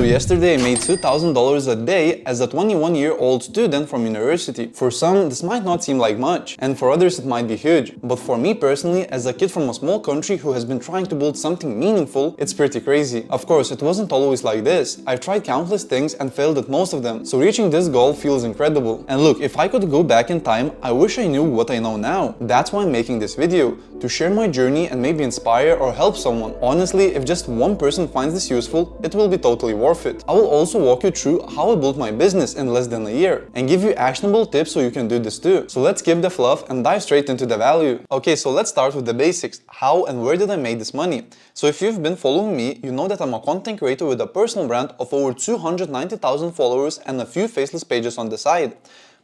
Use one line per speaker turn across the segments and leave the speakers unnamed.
yesterday I made $2,000 a day as a 21-year-old student from university. For some, this might not seem like much, and for others it might be huge. But for me personally, as a kid from a small country who has been trying to build something meaningful, it's pretty crazy. Of course, it wasn't always like this. I've tried countless things and failed at most of them, so reaching this goal feels incredible. And look, if I could go back in time, I wish I knew what I know now. That's why I'm making this video, to share my journey and maybe inspire or help someone. Honestly, if just one person finds this useful, it will be totally worth it. I will also walk you through how I built my business in less than a year and give you actionable tips so you can do this too. So let's skip the fluff and dive straight into the value. Okay, so let's start with the basics. How and where did I make this money? So if you've been following me, you know that I'm a content creator with a personal brand of over 290,000 followers and a few faceless pages on the side.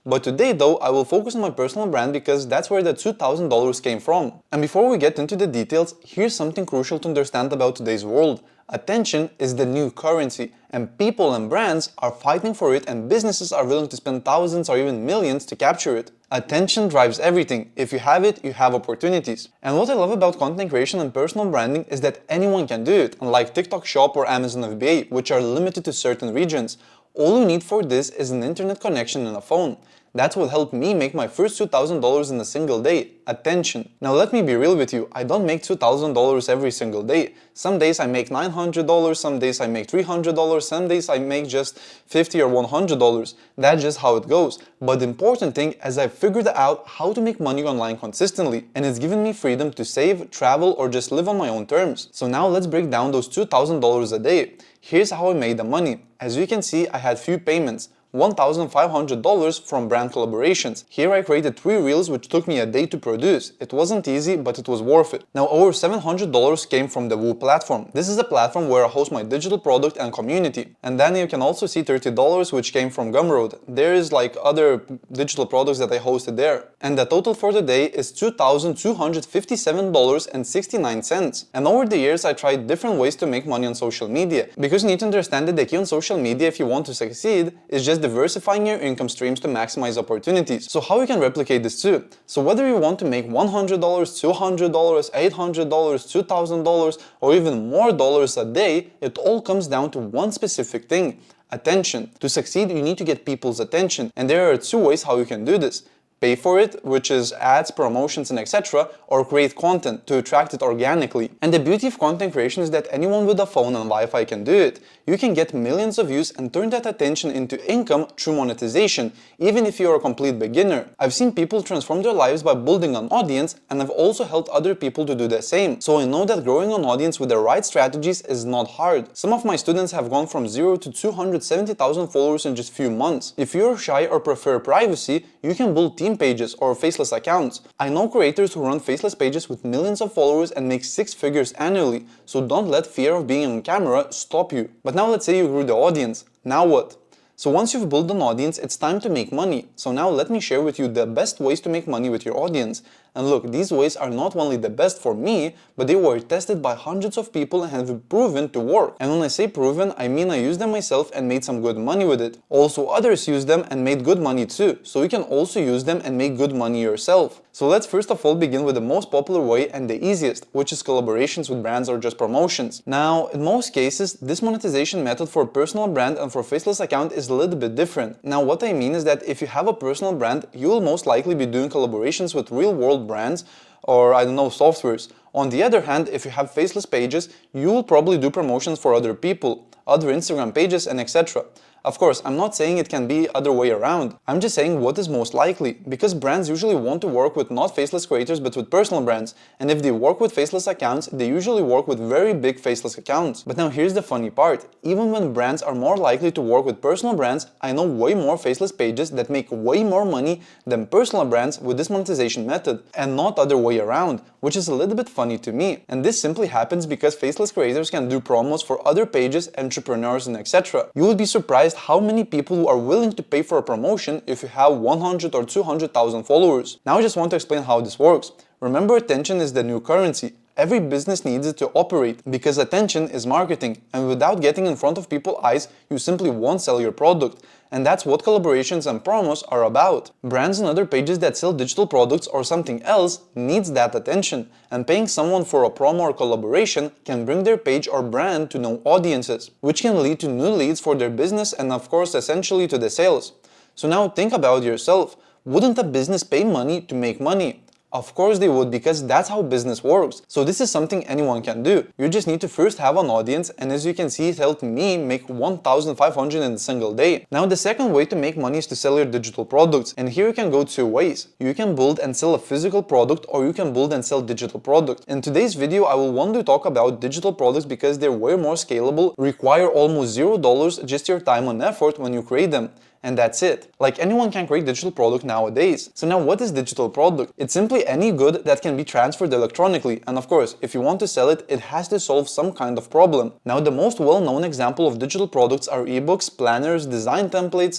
But today though, I will focus on my personal brand because that's where the $2,000 came from. And before we get into the details, here's something crucial to understand about today's world. Attention is the new currency, and people and brands are fighting for it, and businesses are willing to spend thousands or even millions to capture it. Attention drives everything. If you have it, you have opportunities. And what I love about content creation and personal branding is that anyone can do it, unlike TikTok Shop or Amazon FBA, which are limited to certain regions. All you need for this is an internet connection and a phone. That's what helped me make my first $2,000 in a single day. Attention. Now let me be real with you, I don't make $2,000 every single day. Some days I make $900, some days I make $300, some days I make just $50 or $100. That's just how it goes. But the important thing is I've figured out how to make money online consistently, and it's given me freedom to save, travel, or just live on my own terms. So now let's break down those $2,000 a day. Here's how I made the money. As you can see, I had few payments. $1,500 from brand collaborations. Here I created 3 reels which took me a day to produce. It wasn't easy, but it was worth it. Now over $700 came from the Woo platform. This is a platform where I host my digital product and community. And then you can also see $30 which came from Gumroad. There is like other digital products that I hosted there. And the total for the day is $2,257.69. And over the years I tried different ways to make money on social media. Because you need to understand that the key on social media if you want to succeed is just diversifying your income streams to maximize opportunities. So how you can replicate this too? So whether you want to make $100, $200, $800, $2,000 or even more dollars a day, it all comes down to one specific thing: attention. To succeed, you need to get people's attention, and there are 2 ways how you can do this. Pay for it, which is ads, promotions, and etc., or create content to attract it organically. And the beauty of content creation is that anyone with a phone and Wi-Fi can do it. You can get millions of views and turn that attention into income through monetization, even if you're a complete beginner. I've seen people transform their lives by building an audience, and I've also helped other people to do the same. So I know that growing an audience with the right strategies is not hard. Some of my students have gone from 0 to 270,000 followers in just few months. If you're shy or prefer privacy, you can build team pages or faceless accounts. I know creators who run faceless pages with millions of followers and make 6 figures annually, so don't let fear of being on camera stop you. But now let's say you grew the audience. Now what? So once you've built an audience, it's time to make money. So now let me share with you the best ways to make money with your audience. And look, these ways are not only the best for me, but they were tested by hundreds of people and have proven to work. And when I say proven, I mean I used them myself and made some good money with it. Also, others used them and made good money too. So you can also use them and make good money yourself. So let's first of all begin with the most popular way and the easiest, which is collaborations with brands or just promotions. Now, in most cases, this monetization method for a personal brand and for a faceless account is a little bit different. Now, what I mean is that if you have a personal brand, you will most likely be doing collaborations with real-world brands or I don't know, softwares. On the other hand, if you have faceless pages, you will probably do promotions for other people, other Instagram pages and etc. Of course, I'm not saying it can be other way around. I'm just saying what is most likely, because brands usually want to work with not faceless creators but with personal brands, and if they work with faceless accounts, they usually work with very big faceless accounts. But now here's the funny part, even when brands are more likely to work with personal brands, I know way more faceless pages that make way more money than personal brands with this monetization method, and not other way around, which is a little bit funny to me. And this simply happens because faceless creators can do promos for other pages, entrepreneurs and etc. You will be surprised how many people are willing to pay for a promotion if you have 100 or 200,000 followers. Now I just want to explain how this works. Remember, attention is the new currency. Every business needs it to operate because attention is marketing, and without getting in front of people's eyes, you simply won't sell your product. And that's what collaborations and promos are about. Brands and other pages that sell digital products or something else needs that attention, and paying someone for a promo or collaboration can bring their page or brand to new audiences, which can lead to new leads for their business and of course essentially to the sales. So now think about yourself. Wouldn't a business pay money to make money? Of course they would, because that's how business works. So this is something anyone can do. You just need to first have an audience, and as you can see, it helped me make 1,500 in a single day. Now the second way to make money is to sell your digital products, and here you can go two ways. You can build and sell a physical product, or you can build and sell digital products. In today's video I will want to talk about digital products because they're way more scalable, require almost $0 just your time and effort when you create them. And that's it. Like, anyone can create digital product nowadays. So now what is digital product? It's simply any good that can be transferred electronically, and of course, if you want to sell it, it has to solve some kind of problem. Now the most well-known example of digital products are ebooks, planners, design templates,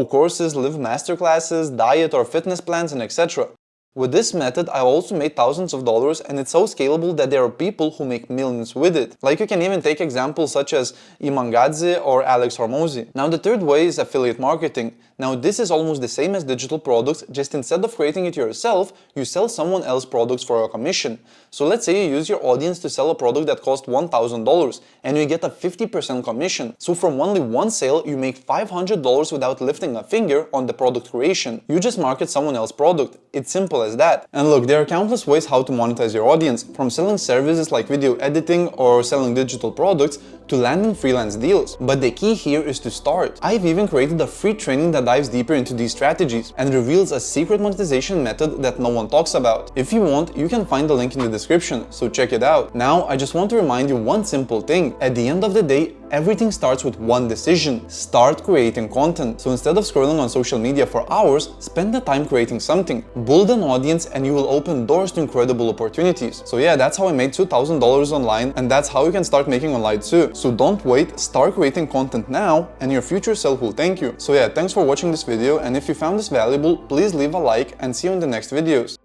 courses, live masterclasses, diet or fitness plans, and etc. With this method, I also made thousands of dollars, and it's so scalable that there are people who make millions with it. Like, you can even take examples such as Iman Gadzhi or Alex Hormozi. Now the third way is affiliate marketing. Now this is almost the same as digital products, just instead of creating it yourself, you sell someone else's products for a commission. So let's say you use your audience to sell a product that costs $1,000 and you get a 50% commission. So from only one sale, you make $500 without lifting a finger on the product creation. You just market someone else's product. It's simple as that. And look, there are countless ways how to monetize your audience, from selling services like video editing or selling digital products to landing freelance deals. But the key here is to start. I've even created a free training that dives deeper into these strategies and reveals a secret monetization method that no one talks about. If you want, you can find the link in the description, so check it out. Now, I just want to remind you one simple thing. At the end of the day, everything starts with one decision: start creating content. So instead of scrolling on social media for hours, spend the time creating something. Build an audience and you will open doors to incredible opportunities. So yeah, that's how I made $2,000 online, and that's how you can start making online too. So don't wait, start creating content now, and your future self will thank you. So yeah, thanks for watching this video, and if you found this valuable, please leave a like and see you in the next videos.